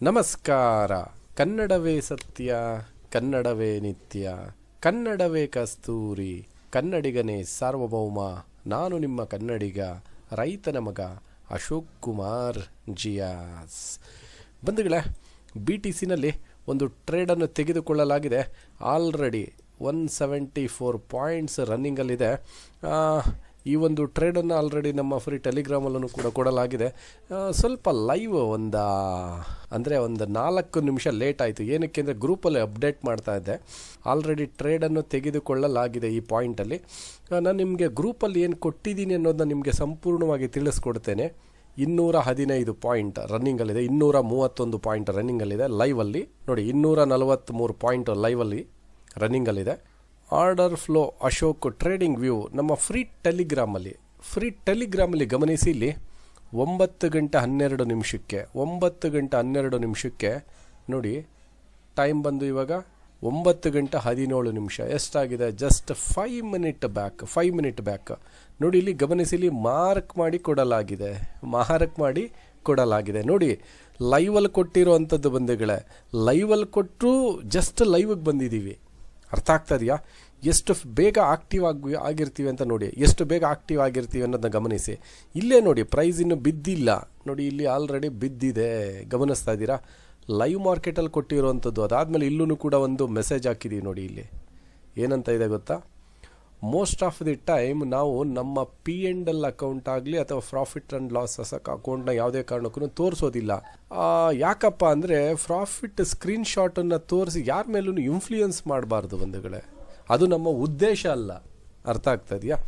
ನಮಸ್ಕಾರ. ಕನ್ನಡವೇ ಸತ್ಯ, ಕನ್ನಡವೇ ನಿತ್ಯ, ಕನ್ನಡವೇ ಕಸ್ತೂರಿ, ಕನ್ನಡಿಗನೇ ಸಾರ್ವಭೌಮ. ನಾನು ನಿಮ್ಮ ಕನ್ನಡಿಗ, ರೈತನ ಮಗ ಅಶೋಕ್ ಕುಮಾರ್ ಜಿಯಾಸ್. ಬಂಧುಗಳೇ, BTCನಲ್ಲಿ ಒಂದು ಟ್ರೇಡನ್ನು ತೆಗೆದುಕೊಳ್ಳಲಾಗಿದೆ. ಆಲ್ರೆಡಿ 174 ಪಾಯಿಂಟ್ಸ್ ರನ್ನಿಂಗಲ್ಲಿದೆ. ಈ ಒಂದು ಟ್ರೇಡನ್ನು ಆಲ್ರೆಡಿ ನಮ್ಮ ಫ್ರೀ ಟೆಲಿಗ್ರಾಮಲ್ಲೂ ಕೂಡ ಕೊಡಲಾಗಿದೆ. ಸ್ವಲ್ಪ ಲೈವ್ ಒಂದು 4 ನಿಮಿಷ ಲೇಟ್ ಆಯಿತು. ಏನಕ್ಕೆ ಅಂದರೆ ಗ್ರೂಪಲ್ಲಿ ಅಪ್ಡೇಟ್ ಮಾಡ್ತಾ ಇದ್ದೆ. ಆಲ್ರೆಡಿ ಟ್ರೇಡನ್ನು ತೆಗೆದುಕೊಳ್ಳಲಾಗಿದೆ. ಈ ಪಾಯಿಂಟಲ್ಲಿ ನಾನು ನಿಮಗೆ ಗ್ರೂಪಲ್ಲಿ ಏನು ಕೊಟ್ಟಿದ್ದೀನಿ ಅನ್ನೋದನ್ನ ನಿಮಗೆ ಸಂಪೂರ್ಣವಾಗಿ ತಿಳಿಸ್ಕೊಡ್ತೇನೆ. 215 ಪಾಯಿಂಟ್ ರನ್ನಿಂಗಲ್ಲಿದೆ, 231 ಪಾಯಿಂಟ್ ರನ್ನಿಂಗಲ್ಲಿದೆ ಲೈವಲ್ಲಿ. ನೋಡಿ, 243 ಪಾಯಿಂಟ್ ಲೈವಲ್ಲಿ ರನ್ನಿಂಗಲ್ಲಿದೆ. Order flow Ashok trading view ನಮ್ಮ ಫ್ರೀ ಟೆಲಿಗ್ರಾಮಲ್ಲಿ ಗಮನಿಸಿ. ಇಲ್ಲಿ 9:12 ನೋಡಿ, ಟೈಮ್ ಬಂದು ಇವಾಗ 9:17 ಎಷ್ಟಾಗಿದೆ? Just 5 minute back. ನೋಡಿ, ಇಲ್ಲಿ ಗಮನಿಸಿ, ಇಲ್ಲಿ ಮಾರ್ಕ್ ಮಾಡಿ ಕೊಡಲಾಗಿದೆ. ನೋಡಿ, ಲೈವಲ್ಲಿ ಕೊಟ್ಟಿರೋ ಅಂಥದ್ದು ಬಂಧುಗಳೇ, ಲೈವಲ್ಲಿ ಕೊಟ್ಟರು ಜಸ್ಟ್ ಲೈವ್ಗೆ ಬಂದಿದ್ದೀವಿ. ಅರ್ಥ ಆಗ್ತಾ ಇದೆಯಾ? ಎಷ್ಟು ಬೇಗ ಆಕ್ಟಿವ್ ಆಗಿರ್ತೀವಿ ಅಂತ ನೋಡಿ, ಎಷ್ಟು ಬೇಗ ಆಕ್ಟಿವ್ ಆಗಿರ್ತೀವಿ ಅನ್ನೋದನ್ನ ಗಮನಿಸಿ. ಇಲ್ಲೇ ನೋಡಿ, ಪ್ರೈಸ್ ಇನ್ನೂ ಬಿದ್ದಿಲ್ಲ. ನೋಡಿ, ಇಲ್ಲಿ ಆಲ್ರೆಡಿ ಬಿದ್ದಿದೆ, ಗಮನಿಸ್ತಾ ಇದ್ದೀರಾ? ಲೈವ್ ಮಾರ್ಕೆಟಲ್ಲಿ ಕೊಟ್ಟಿರೋವಂಥದ್ದು. ಅದಾದಮೇಲೆ ಇಲ್ಲೂ ಕೂಡ ಒಂದು ಮೆಸೇಜ್ ಹಾಕಿದ್ದೀವಿ. ನೋಡಿ, ಇಲ್ಲಿ ಏನಂತ ಇದೆ ಗೊತ್ತಾ? ಮೋಸ್ಟ್ ಆಫ್ ದಿ ಟೈಮ್ ನಾವು ನಮ್ಮ P&L ಅಕೌಂಟ್ ಆಗಲಿ ಅಥವಾ ಪ್ರಾಫಿಟ್ ಆ್ಯಂಡ್ ಲಾಸಸ್ ಅಕೌಂಟ್ನ ಯಾವುದೇ ಕಾರಣಕ್ಕೂ ತೋರಿಸೋದಿಲ್ಲ. ಯಾಕಪ್ಪ ಅಂದರೆ ಪ್ರಾಫಿಟ್ ಸ್ಕ್ರೀನ್ಶಾಟನ್ನು ತೋರಿಸಿ ಯಾರ ಮೇಲೂ ಇನ್ಫ್ಲೂಯೆನ್ಸ್ ಮಾಡಬಾರ್ದು ಬಂಧುಗಳೇ. ಅದು ನಮ್ಮ ಉದ್ದೇಶ ಅಲ್ಲ. ಅರ್ಥ ಆಗ್ತಾ ಇದೆಯಾ?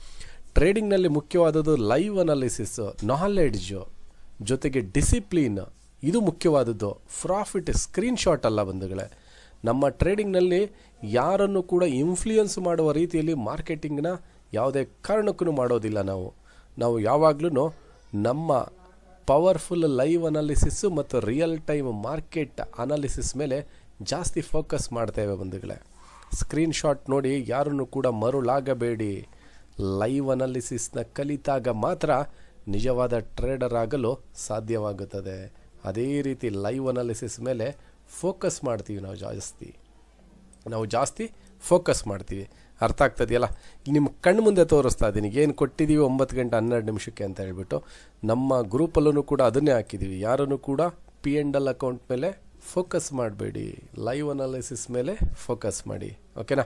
ಟ್ರೇಡಿಂಗ್ನಲ್ಲಿ ಮುಖ್ಯವಾದದ್ದು ಲೈವ್ ಅನಾಲಿಸಿಸ್, ನಾಲೆಡ್ಜು ಜೊತೆಗೆ ಡಿಸಿಪ್ಲಿನ್. ಇದು ಮುಖ್ಯವಾದದ್ದು. ಪ್ರಾಫಿಟ್ ಸ್ಕ್ರೀನ್ಶಾಟ್ ಅಲ್ಲ ಬಂಧುಗಳೇ. ನಮ್ಮ ಟ್ರೇಡಿಂಗ್ನಲ್ಲಿ ಯಾರನ್ನು ಕೂಡ ಇನ್ಫ್ಲೂಯೆನ್ಸ್ ಮಾಡುವ ರೀತಿಯಲ್ಲಿ ಮಾರ್ಕೆಟಿಂಗ್ನ ಯಾವುದೇ ಕಾರಣಕ್ಕೂ ಮಾಡೋದಿಲ್ಲ. ನಾವು ಯಾವಾಗಲೂ ನಮ್ಮ ಪವರ್ಫುಲ್ ಲೈವ್ ಅನಾಲಿಸಿಸ್ಸು ಮತ್ತು ರಿಯಲ್ ಟೈಮ್ ಮಾರ್ಕೆಟ್ ಅನಾಲಿಸಿಸ್ ಮೇಲೆ ಜಾಸ್ತಿ ಫೋಕಸ್ ಮಾಡ್ತೇವೆ ಬಂಧುಗಳೇ. ಸ್ಕ್ರೀನ್ಶಾಟ್ ನೋಡಿ ಯಾರನ್ನು ಕೂಡ ಮರುಳಾಗಬೇಡಿ. ಲೈವ್ ಅನಾಲಿಸಿಸ್ನ ಕಲಿತಾಗ ಮಾತ್ರ ನಿಜವಾದ ಟ್ರೇಡರ್ ಆಗಲು ಸಾಧ್ಯವಾಗುತ್ತದೆ. ಅದೇ ರೀತಿ ಲೈವ್ ಅನಾಲಿಸಿಸ್ ಮೇಲೆ ಫೋಕಸ್ ಮಾಡ್ತೀವಿ. ನಾವು ಜಾಸ್ತಿ ಫೋಕಸ್ ಮಾಡ್ತೀವಿ. ಅರ್ಥ ಆಗ್ತದೆಯಲ್ಲ? ನಿಮ್ಮ ಕಣ್ಣು ಮುಂದೆ ತೋರಿಸ್ತಾ ಇದ್ದೀನಿ ಏನು ಕೊಟ್ಟಿದ್ದೀವಿ 9:12 ಅಂತ ಹೇಳ್ಬಿಟ್ಟು. ನಮ್ಮ ಗ್ರೂಪಲ್ಲೂ ಕೂಡ ಅದನ್ನೇ ಹಾಕಿದ್ದೀವಿ. ಯಾರನ್ನು ಕೂಡ P&L ಅಕೌಂಟ್ ಮೇಲೆ ಫೋಕಸ್ ಮಾಡಬೇಡಿ, ಲೈವ್ ಅನಾಲಿಸಿಸ್ ಮೇಲೆ ಫೋಕಸ್ ಮಾಡಿ. ಓಕೆನಾ?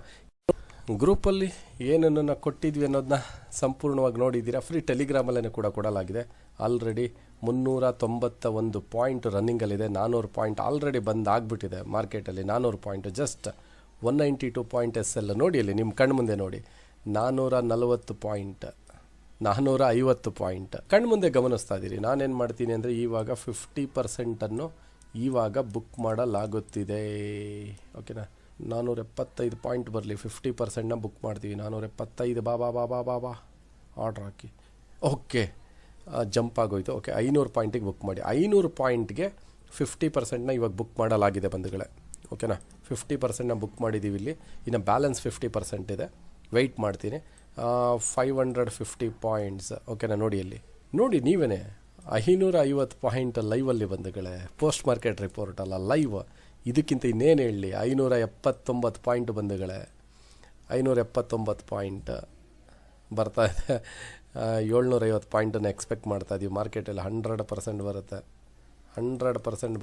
ಗ್ರೂಪಲ್ಲಿ ಏನನ್ನು ಕೊಟ್ಟಿದ್ವಿ ಅನ್ನೋದನ್ನ ಸಂಪೂರ್ಣವಾಗಿ ನೋಡಿದ್ದೀರಾ. ಫ್ರೀ ಟೆಲಿಗ್ರಾಮಲ್ಲೇ ಕೂಡ ಕೊಡಲಾಗಿದೆ. ಆಲ್ರೆಡಿ 391 ಪಾಯಿಂಟ್ ರನ್ನಿಂಗಲ್ಲಿದೆ. 400 ಪಾಯಿಂಟ್ ಆಲ್ರೆಡಿ ಬಂದಾಗ್ಬಿಟ್ಟಿದೆ ಮಾರ್ಕೆಟಲ್ಲಿ. 400 ಪಾಯಿಂಟ್, ಜಸ್ಟ್ 192 ಪಾಯಿಂಟ್ SL ನೋಡಿ, ಅಲ್ಲಿ ನಿಮ್ಮ ಕಣ್ಣು ಮುಂದೆ ನೋಡಿ. 440 ಪಾಯಿಂಟ್, 450 ಪಾಯಿಂಟ್ ಕಣ್ಣು ಮುಂದೆ ಗಮನಿಸ್ತಾ ಇದ್ದೀರಿ. ನಾನೇನು ಮಾಡ್ತೀನಿ ಅಂದರೆ ಇವಾಗ 50% ಇವಾಗ ಬುಕ್ ಮಾಡಲಾಗುತ್ತಿದೆ. ಓಕೆನಾ? 475 ಪಾಯಿಂಟ್ ಬರಲಿ, 50% ಬುಕ್ ಮಾಡ್ತೀವಿ. 475 ಬಾ ಆರ್ಡ್ರ್ ಹಾಕಿ. ಓಕೆ, ಜಂಪ್ ಆಗೋಯ್ತು. ಓಕೆ, 500 ಪಾಯಿಂಟಿಗೆ ಬುಕ್ ಮಾಡಿ. 500 ಪಾಯಿಂಟ್ಗೆ 50% ಇವಾಗ ಬುಕ್ ಮಾಡಲಾಗಿದೆ ಬಂಧುಗಳೇ. ಓಕೆನಾ? 50% ಬುಕ್ ಮಾಡಿದ್ದೀವಿ. ಇಲ್ಲಿ ಇನ್ನು ಬ್ಯಾಲೆನ್ಸ್ 50% ಇದೆ. ವೆಯ್ಟ್ ಮಾಡ್ತೀನಿ. 550 ಪಾಯಿಂಟ್ಸ್. ಓಕೆನಾ? ನೋಡಿ, ಅಲ್ಲಿ ನೋಡಿ ನೀವೇ 550 ಪಾಯಿಂಟ್ ಲೈವಲ್ಲಿ ಬಂಧುಗಳೇ. ಪೋಸ್ಟ್ ಮಾರ್ಕೆಟ್ ರಿಪೋರ್ಟ್ ಅಲ್ಲ, ಲೈವ್. ಇದಕ್ಕಿಂತ ಇನ್ನೇನು ಹೇಳಲಿ? 579 ಪಾಯಿಂಟ್ ಬಂಧುಗಳೇ. 579 ಪಾಯಿಂಟ್ ಬರ್ತಾ ಇದೆ. 750 ಪಾಯಿಂಟನ್ನು ಎಕ್ಸ್ಪೆಕ್ಟ್ ಮಾಡ್ತಾ ಇದ್ದೀವಿ ಮಾರ್ಕೆಟಲ್ಲಿ. 100%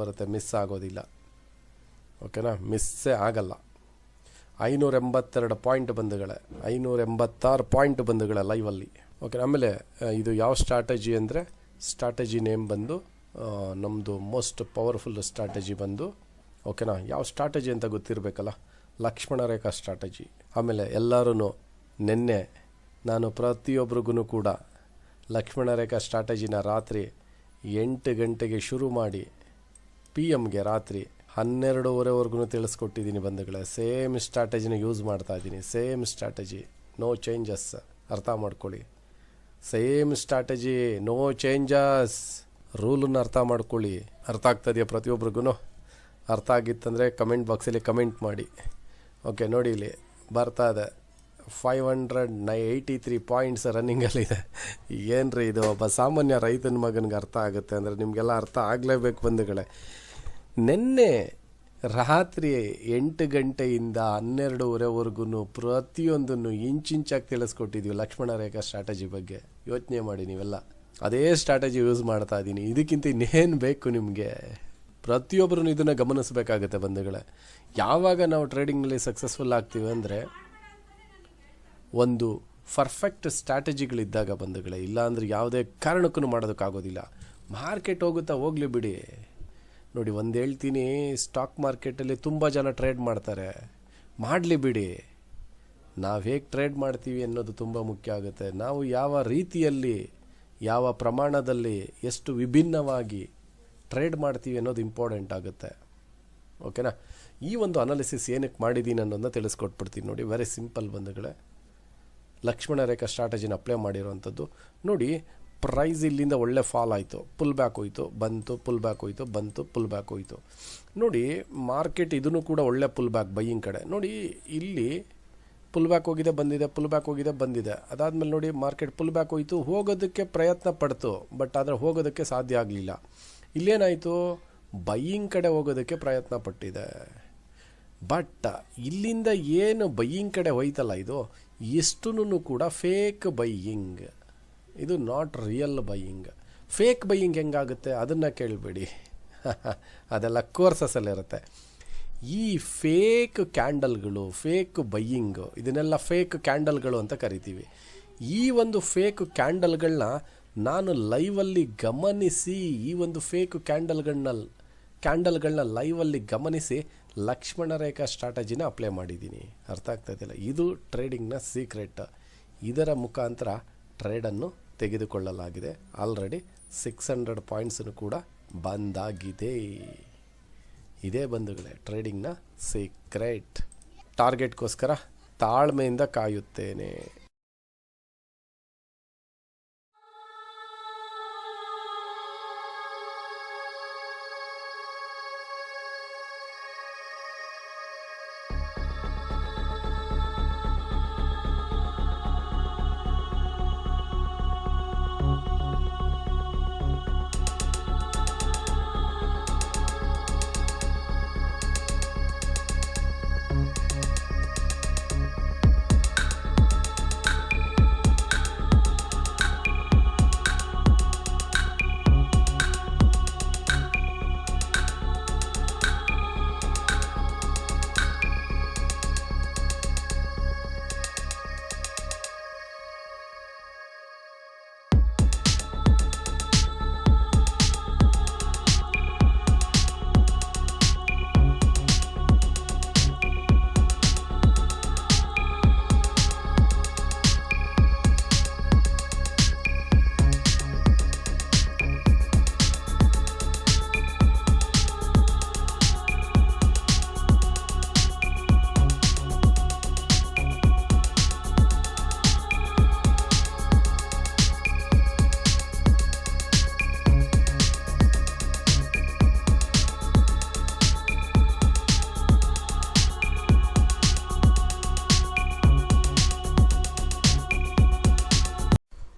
ಬರುತ್ತೆ, ಮಿಸ್ ಆಗೋದಿಲ್ಲ. ಓಕೆನಾ? ಮಿಸ್ಸೇ ಆಗಲ್ಲ. 582 ಪಾಯಿಂಟ್ ಬಂಧುಗಳೇ, 586 ಪಾಯಿಂಟ್ ಬಂಧುಗಳೇ ಲೈವಲ್ಲಿ. ಓಕೆ, ಆಮೇಲೆ ಇದು ಯಾವ ಸ್ಟ್ರಾಟಜಿ ಅಂದರೆ, ಸ್ಟ್ರಾಟಜಿ ನೇಮ್ ಬಂದು ನಮ್ಮದು ಮೋಸ್ಟ್ ಪವರ್ಫುಲ್ ಸ್ಟ್ರಾಟಜಿ ಬಂದು, ಓಕೆನಾ? ಯಾವ ಸ್ಟ್ರಾಟಜಿ ಅಂತ ಗೊತ್ತಿರಬೇಕಲ್ಲ, ಲಕ್ಷ್ಮಣ ರೇಖಾ ಸ್ಟ್ರಾಟಜಿ. ಆಮೇಲೆ ಎಲ್ಲರೂ ನಿನ್ನೆ ನಾನು ಪ್ರತಿಯೊಬ್ಬರಿಗೂ ಕೂಡ ಲಕ್ಷ್ಮಣ ರೇಖಾ ಸ್ಟ್ರಾಟಜಿನ ರಾತ್ರಿ 8 ಗಂಟೆಗೆ ಶುರು ಮಾಡಿ PM ರಾತ್ರಿ 12:30ವರೆಗೂ ತಿಳಿಸ್ಕೊಟ್ಟಿದ್ದೀನಿ ಬಂಧುಗಳೇ. ಸೇಮ್ ಸ್ಟ್ರಾಟಜಿನ ಯೂಸ್ ಮಾಡ್ತಾ ಇದ್ದೀನಿ. Same strategy, no changes. ಅರ್ಥ ಮಾಡ್ಕೊಳ್ಳಿ. Same strategy, no changes. ರೂಲನ್ನು ಅರ್ಥ ಮಾಡ್ಕೊಳ್ಳಿ. ಅರ್ಥ ಆಗ್ತದೆಯಾ ಪ್ರತಿಯೊಬ್ರಿಗೂ? ಅರ್ಥ ಆಗಿತ್ತಂದರೆ ಕಮೆಂಟ್ ಬಾಕ್ಸಲ್ಲಿ ಕಮೆಂಟ್ ಮಾಡಿ. ಓಕೆ, ನೋಡಿ ಇಲ್ಲಿ ಬರ್ತಾ ಇದೆ 583 ಪಾಯಿಂಟ್ಸ್ ರನ್ನಿಂಗಲ್ಲಿದೆ. ಏನ್ರಿ ಇದು? ಒಬ್ಬ ಸಾಮಾನ್ಯ ರೈತನ ಮಗನಿಗೆ ಅರ್ಥ ಆಗುತ್ತೆ ಅಂದರೆ ನಿಮಗೆಲ್ಲ ಅರ್ಥ ಆಗಲೇಬೇಕು ಬಂಧುಗಳೇ. ನಿನ್ನೆ ರಾತ್ರಿ 8 ಗಂಟೆಯಿಂದ 12:30ವರೆಗೂ ಪ್ರತಿಯೊಂದನ್ನು ಇಂಚಾಗಿ ತಿಳಿಸ್ಕೊಟ್ಟಿದ್ವಿ ಲಕ್ಷ್ಮಣ ರೇಖಾ ಸ್ಟ್ರಾಟಜಿ ಬಗ್ಗೆ. ಯೋಚನೆ ಮಾಡಿ ನೀವೆಲ್ಲ ಅದೇ ಸ್ಟ್ರಾಟಜಿ ಯೂಸ್ ಮಾಡ್ತಾ ಇದ್ದೀನಿ. ಇದಕ್ಕಿಂತ ಇನ್ನೇನು ಬೇಕು ನಿಮಗೆ? ಪ್ರತಿಯೊಬ್ಬರೂ ಇದನ್ನು ಗಮನಿಸಬೇಕಾಗತ್ತೆ ಬಂಧುಗಳೇ. ಯಾವಾಗ ನಾವು ಟ್ರೇಡಿಂಗ್ನಲ್ಲಿ ಸಕ್ಸಸ್ಫುಲ್ ಆಗ್ತೀವಿ ಅಂದರೆ ಒಂದು ಪರ್ಫೆಕ್ಟ್ ಸ್ಟ್ರಾಟಜಿಗಳಿದ್ದಾಗ ಬಂಧುಗಳೇ. ಇಲ್ಲಾಂದರೆ ಯಾವುದೇ ಕಾರಣಕ್ಕೂ ಮಾಡೋದಕ್ಕಾಗೋದಿಲ್ಲ. ಮಾರ್ಕೆಟ್ ಹೋಗುತ್ತಾ ಹೋಗಲಿ ಬಿಡಿ. ನೋಡಿ, ಒಂದು ಹೇಳ್ತೀನಿ, ಸ್ಟಾಕ್ ಮಾರ್ಕೆಟಲ್ಲಿ ತುಂಬ ಜನ ಟ್ರೇಡ್ ಮಾಡ್ತಾರೆ, ಮಾಡಲಿ ಬಿಡಿ. ನಾವು ಹೇಗೆ ಟ್ರೇಡ್ ಮಾಡ್ತೀವಿ ಅನ್ನೋದು ತುಂಬ ಮುಖ್ಯ ಆಗುತ್ತೆ. ನಾವು ಯಾವ ರೀತಿಯಲ್ಲಿ, ಯಾವ ಪ್ರಮಾಣದಲ್ಲಿ, ಎಷ್ಟು ವಿಭಿನ್ನವಾಗಿ ಟ್ರೇಡ್ ಮಾಡ್ತೀವಿ ಅನ್ನೋದು ಇಂಪಾರ್ಟೆಂಟ್ ಆಗುತ್ತೆ. ಓಕೆನಾ? ಈ ಒಂದು ಅನಾಲಿಸಿಸ್ ಏನಕ್ಕೆ ಮಾಡಿದ್ದೀನಿ ಅನ್ನೋದನ್ನ ತಿಳಿಸ್ಕೊಟ್ಬಿಡ್ತೀನಿ ನೋಡಿ. ವೆರಿ ಸಿಂಪಲ್ ಬಂಧುಗಳೇ. ಲಕ್ಷ್ಮಣ ರೇಖಾ ಸ್ಟ್ರಾಟಜಿನ ಅಪ್ಲೈ ಮಾಡಿರೋವಂಥದ್ದು ನೋಡಿ. ಪ್ರೈಸ್ ಇಲ್ಲಿಂದ ಒಳ್ಳೆ ಫಾಲ್ ಆಯಿತು, ಪುಲ್ ಬ್ಯಾಕ್ ಹೋಯಿತು, ಬಂತು, ಪುಲ್ ಬ್ಯಾಕ್ ಹೋಯಿತು, ಬಂತು, ಪುಲ್ ಬ್ಯಾಕ್ ಹೋಯಿತು. ನೋಡಿ, ಮಾರ್ಕೆಟ್ ಇದನ್ನು ಕೂಡ ಒಳ್ಳೆ ಪುಲ್ ಬ್ಯಾಕ್ ಬೈಯಿಂಗ್ ಕಡೆ. ನೋಡಿ, ಇಲ್ಲಿ ಪುಲ್ ಬ್ಯಾಕ್ ಹೋಗಿದೆ, ಬಂದಿದೆ, ಪುಲ್ ಬ್ಯಾಕ್ ಹೋಗಿದೆ, ಬಂದಿದೆ. ಅದಾದಮೇಲೆ ನೋಡಿ, ಮಾರ್ಕೆಟ್ ಪುಲ್ ಬ್ಯಾಕ್ ಹೋಯಿತು, ಹೋಗೋದಕ್ಕೆ ಪ್ರಯತ್ನ ಪಡ್ತು, ಬಟ್ ಆದರೆ ಹೋಗೋದಕ್ಕೆ ಸಾಧ್ಯ ಆಗಲಿಲ್ಲ. ಇಲ್ಲೇನಾಯಿತು? ಬೈಯಿಂಗ್ ಕಡೆ ಹೋಗೋದಕ್ಕೆ ಪ್ರಯತ್ನ ಪಟ್ಟಿದೆ. ಬಟ್ ಇಲ್ಲಿಂದ ಏನು ಬೈಯಿಂಗ್ ಕಡೆ ಹೋಯ್ತಲ್ಲ, ಇದು ಇಷ್ಟೂ ಕೂಡ ಫೇಕ್ ಬೈಯಿಂಗ್. ಇದು not real buying. Fake buying ಹೆಂಗಾಗುತ್ತೆ ಅದನ್ನು ಕೇಳಬೇಡಿ, ಅದೆಲ್ಲ ಕೋರ್ಸಸ್ಸಲ್ಲಿರುತ್ತೆ. ಈ ಫೇಕ್ ಕ್ಯಾಂಡಲ್ಗಳು, ಫೇಕ್ ಬೈಯಿಂಗು, ಇದನ್ನೆಲ್ಲ ಫೇಕ್ ಕ್ಯಾಂಡಲ್ಗಳು ಅಂತ ಕರಿತೀವಿ. ಈ ಒಂದು ಫೇಕ್ ಕ್ಯಾಂಡಲ್ಗಳನ್ನ ನಾನು ಲೈವಲ್ಲಿ ಗಮನಿಸಿ, ಈ ಒಂದು ಫೇಕ್ ಕ್ಯಾಂಡಲ್ಗಳನ್ನ ಲೈವಲ್ಲಿ ಗಮನಿಸಿ ಲಕ್ಷ್ಮಣ ರೇಖಾ ಸ್ಟ್ರಾಟಜಿನ ಅಪ್ಲೈ ಮಾಡಿದ್ದೀನಿ. ಅರ್ಥ ಆಗ್ತಾಯಿಲ್ಲ? ಇದು ಟ್ರೇಡಿಂಗ್ನ ಸೀಕ್ರೆಟ್. ಇದರ ಮುಖಾಂತರ ಟ್ರೇಡನ್ನು ತೆಗೆದುಕೊಳ್ಳಲಾಗಿದೆ. ಆಲ್ರೆಡಿ 600 ಪಾಯಿಂಟ್ಸನ್ನು ಕೂಡ ಬಂದಾಗಿದೆ. ಇದೇ ಬಂಧುಗಳೇ ಟ್ರೇಡಿಂಗ್ನ ಸೀಕ್ರೆಟ್. ಟಾರ್ಗೆಟ್ಗೋಸ್ಕರ ತಾಳ್ಮೆಯಿಂದ ಕಾಯುತ್ತೇನೆ.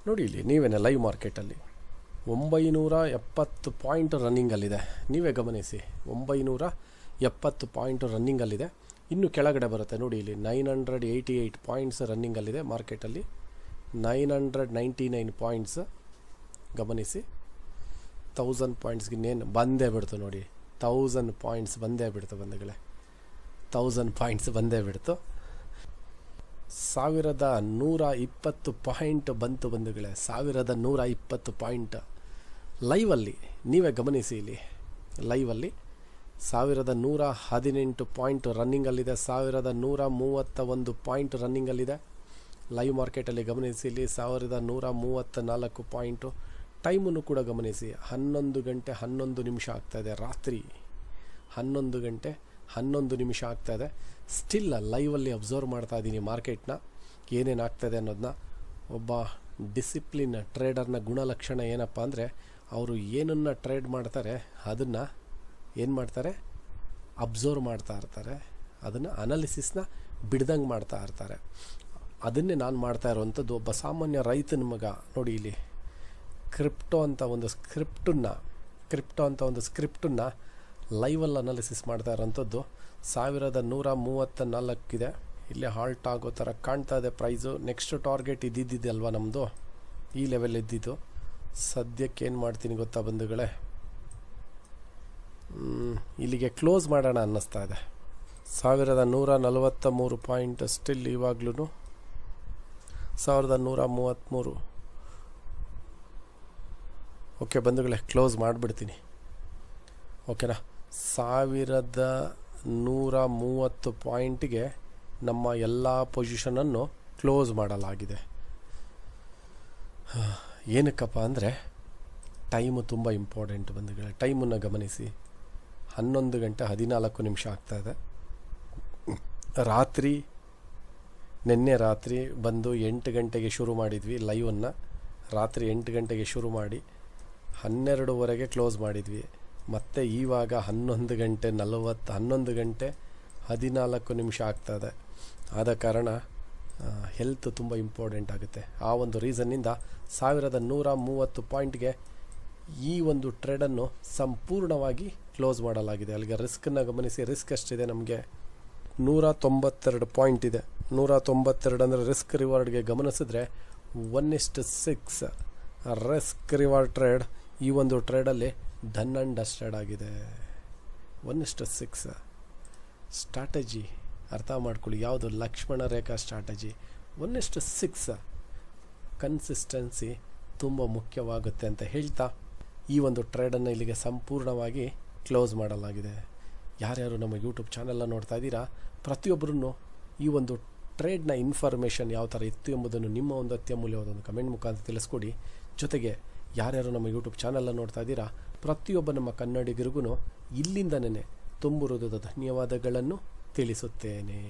ನೋಡಿ, ಇಲ್ಲಿ ನೀವೇನೆ ಲೈವ್ ಮಾರ್ಕೆಟಲ್ಲಿ 970 ಪಾಯಿಂಟ್ ರನ್ನಿಂಗಲ್ಲಿದೆ. ನೀವೇ ಗಮನಿಸಿ, 970 ಪಾಯಿಂಟ್ ರನ್ನಿಂಗಲ್ಲಿದೆ. ಇನ್ನು ಕೆಳಗಡೆ ಬರುತ್ತೆ ನೋಡಿ, ಇಲ್ಲಿ 988 ಪಾಯಿಂಟ್ಸ್ ರನ್ನಿಂಗಲ್ಲಿದೆ ಮಾರ್ಕೆಟಲ್ಲಿ. 999 ಪಾಯಿಂಟ್ಸ್ ಗಮನಿಸಿ. 1000 ಪಾಯಿಂಟ್ಸ್ಗೆ ಇನ್ನೇನು ಬಂದೇ ಬಿಡ್ತು ನೋಡಿ. 1000 ಪಾಯಿಂಟ್ಸ್ ಬಂದೇ ಬಿಡ್ತು ಬಂಧುಗಳೇ. 1000 ಪಾಯಿಂಟ್ಸ್ ಬಂದೇ ಬಿಡ್ತು. 1120 ಪಾಯಿಂಟ್ ಬಂತು ಬಂಧುಗಳೇ. 1120 ಪಾಯಿಂಟ್ ಲೈವಲ್ಲಿ ನೀವೇ ಗಮನಿಸಿ. ಇಲ್ಲಿ ಲೈವಲ್ಲಿ 1118 ಪಾಯಿಂಟ್ ರನ್ನಿಂಗಲ್ಲಿದೆ. 1131 ಪಾಯಿಂಟ್ ರನ್ನಿಂಗಲ್ಲಿದೆ ಲೈವ್ ಮಾರ್ಕೆಟಲ್ಲಿ. ಗಮನಿಸಿ, ಇಲ್ಲಿ 1134 ಪಾಯಿಂಟು. ಟೈಮನ್ನು ಕೂಡ ಗಮನಿಸಿ, 11 ಗಂಟೆ 11 ನಿಮಿಷ ಆಗ್ತಾಯಿದೆ. ರಾತ್ರಿ 11 ಗಂಟೆ 11 ನಿಮಿಷ ಆಗ್ತಾಯಿದೆ. ಸ್ಟಿಲ್ ಲೈವಲ್ಲಿ ಅಬ್ಸರ್ವ್ ಮಾಡ್ತಾ ಇದ್ದೀನಿ ಮಾರ್ಕೆಟ್ನ, ಏನೇನು ಆಗ್ತಾಯಿದೆ ಅನ್ನೋದನ್ನ. ಒಬ್ಬ ಡಿಸಿಪ್ಲಿನ್ ಟ್ರೇಡರ್ನ ಗುಣಲಕ್ಷಣ ಏನಪ್ಪ ಅಂದರೆ, ಅವರು ಏನನ್ನು ಟ್ರೇಡ್ ಮಾಡ್ತಾರೆ ಅದನ್ನು ಏನು ಮಾಡ್ತಾರೆ, ಅಬ್ಸರ್ವ್ ಮಾಡ್ತಾ ಇರ್ತಾರೆ. ಅದನ್ನು ಅನಾಲಿಸಿಸ್ನ ಬಿಡ್ದಂಗೆ ಮಾಡ್ತಾ ಇರ್ತಾರೆ. ಅದನ್ನೇ ನಾನು ಮಾಡ್ತಾ ಇರೋವಂಥದ್ದು. ಒಬ್ಬ ಸಾಮಾನ್ಯ ರೈತನ ಮಗ ನೋಡಿ, ಇಲ್ಲಿ ಕ್ರಿಪ್ಟೋ ಅಂತ ಒಂದು ಸ್ಕ್ರಿಪ್ಟನ್ನು ಲೈವಲ್ಲಿ ಅನಾಲಿಸಿಸ್ ಮಾಡ್ತಾ ಇರೋಂಥದ್ದು 1134 ಇದೆ. ಇಲ್ಲೇ ಹಾಲ್ಟ್ ಆಗೋ ಥರ ಕಾಣ್ತಾ ಇದೆ ಪ್ರೈಸು. ನೆಕ್ಸ್ಟ್ ಟಾರ್ಗೆಟ್ ಇದ್ದಿದ್ದಿದೆ ಅಲ್ವಾ ನಮ್ಮದು, ಈ ಲೆವೆಲ್ ಇದ್ದಿದ್ದು. ಸದ್ಯಕ್ಕೆ ಏನು ಮಾಡ್ತೀನಿ ಗೊತ್ತಾ ಬಂಧುಗಳೇ, ಇಲ್ಲಿಗೆ ಕ್ಲೋಸ್ ಮಾಡೋಣ ಅನ್ನಿಸ್ತಾ ಇದೆ. 1143 ಪಾಯಿಂಟ್ ಸ್ಟಿಲ್ ಇವಾಗ್ಲೂ 1133. ಓಕೆ ಬಂಧುಗಳೇ, ಕ್ಲೋಸ್ ಮಾಡಿಬಿಡ್ತೀನಿ. ಓಕೆನಾ, 1130 ಪಾಯಿಂಟ್ಗೆ ನಮ್ಮ ಎಲ್ಲ ಪೊಸಿಷನನ್ನು ಕ್ಲೋಸ್ ಮಾಡಲಾಗಿದೆ. ಏನಕ್ಕಪ್ಪ ಅಂದರೆ ಟೈಮು ತುಂಬ ಇಂಪಾರ್ಟೆಂಟ್ ಬಂಧುಗಳೇ. ಟೈಮನ್ನು ಗಮನಿಸಿ, 11:14 ಆಗ್ತಾಯಿದೆ. ನಿನ್ನೆ ರಾತ್ರಿ ಬಂದು 8 ಗಂಟೆಗೆ ಶುರು ಮಾಡಿದ್ವಿ ಲೈವನ್ನು. ರಾತ್ರಿ 8 ಗಂಟೆಗೆ ಶುರು ಮಾಡಿ 12ವರೆಗೆ ಕ್ಲೋಸ್ ಮಾಡಿದ್ವಿ. ಮತ್ತು ಇವಾಗ 11 ಗಂಟೆ 14 ಆಗ್ತದೆ. ಆದ ಕಾರಣ ಹೆಲ್ತ್ ತುಂಬ ಇಂಪಾರ್ಟೆಂಟ್ ಆಗುತ್ತೆ. ಆ ಒಂದು ರೀಸನ್ನಿಂದ 1130 ಪಾಯಿಂಟ್ಗೆ ಈ ಒಂದು ಟ್ರೇಡನ್ನು ಸಂಪೂರ್ಣವಾಗಿ ಕ್ಲೋಸ್ ಮಾಡಲಾಗಿದೆ. ಅಲ್ಲಿಗೆ ರಿಸ್ಕನ್ನು ಗಮನಿಸಿ, ರಿಸ್ಕ್ ಎಷ್ಟಿದೆ ನಮಗೆ? 192 ಪಾಯಿಂಟ್ ಇದೆ. 192 ಅಂದರೆ ರಿಸ್ಕ್ ರಿವಾರ್ಡ್ಗೆ ಗಮನಿಸಿದ್ರೆ 1:6 ರಿಸ್ಕ್ ರಿವಾರ್ಡ್ ಟ್ರೇಡ್. ಈ ಒಂದು ಟ್ರೇಡಲ್ಲಿ ಡನ್ ಆ್ಯಂಡ್ ಡಸ್ಟೆಡ್ ಆಗಿದೆ. 1:6 ಸ್ಟ್ರಾಟಜಿ ಅರ್ಥ ಮಾಡ್ಕೊಳ್ಳಿ, ಯಾವುದು ಲಕ್ಷ್ಮಣ ರೇಖಾ ಸ್ಟ್ರಾಟಜಿ. 1:6 ಕನ್ಸಿಸ್ಟೆನ್ಸಿ ತುಂಬ ಮುಖ್ಯವಾಗುತ್ತೆ ಅಂತ ಹೇಳ್ತಾ ಈ ಒಂದು ಟ್ರೇಡನ್ನು ಇಲ್ಲಿಗೆ ಸಂಪೂರ್ಣವಾಗಿ ಕ್ಲೋಸ್ ಮಾಡಲಾಗಿದೆ. ಯಾರ್ಯಾರು ನಮ್ಮ ಯೂಟ್ಯೂಬ್ ಚಾನೆಲ್ನ ನೋಡ್ತಾ ಇದ್ದೀರಾ, ಪ್ರತಿಯೊಬ್ಬರೂ ಈ ಒಂದು ಟ್ರೇಡ್ನ ಇನ್ಫಾರ್ಮೇಷನ್ ಯಾವ ಥರ ಇತ್ತು ಎಂಬುದನ್ನು ನಿಮ್ಮ ಒಂದು ಅತ್ಯಮೂಲ್ಯವಾದ ಒಂದು ಕಮೆಂಟ್ ಮುಖಾಂತರ ತಿಳಿಸ್ಕೊಡಿ. ಜೊತೆಗೆ ಯಾರ್ಯಾರು ನಮ್ಮ ಯೂಟ್ಯೂಬ್ ಚಾನೆಲ್ನ ನೋಡ್ತಾ ಇದ್ದೀರಾ, ಪ್ರತಿಯೊಬ್ಬ ನಮ್ಮ ಕನ್ನಡಿಗರಿಗೂ ಇಲ್ಲಿಂದನೇ ತುಂಬು ಹೃದಯದ ಧನ್ಯವಾದಗಳನ್ನು ತಿಳಿಸುತ್ತೇನೆ.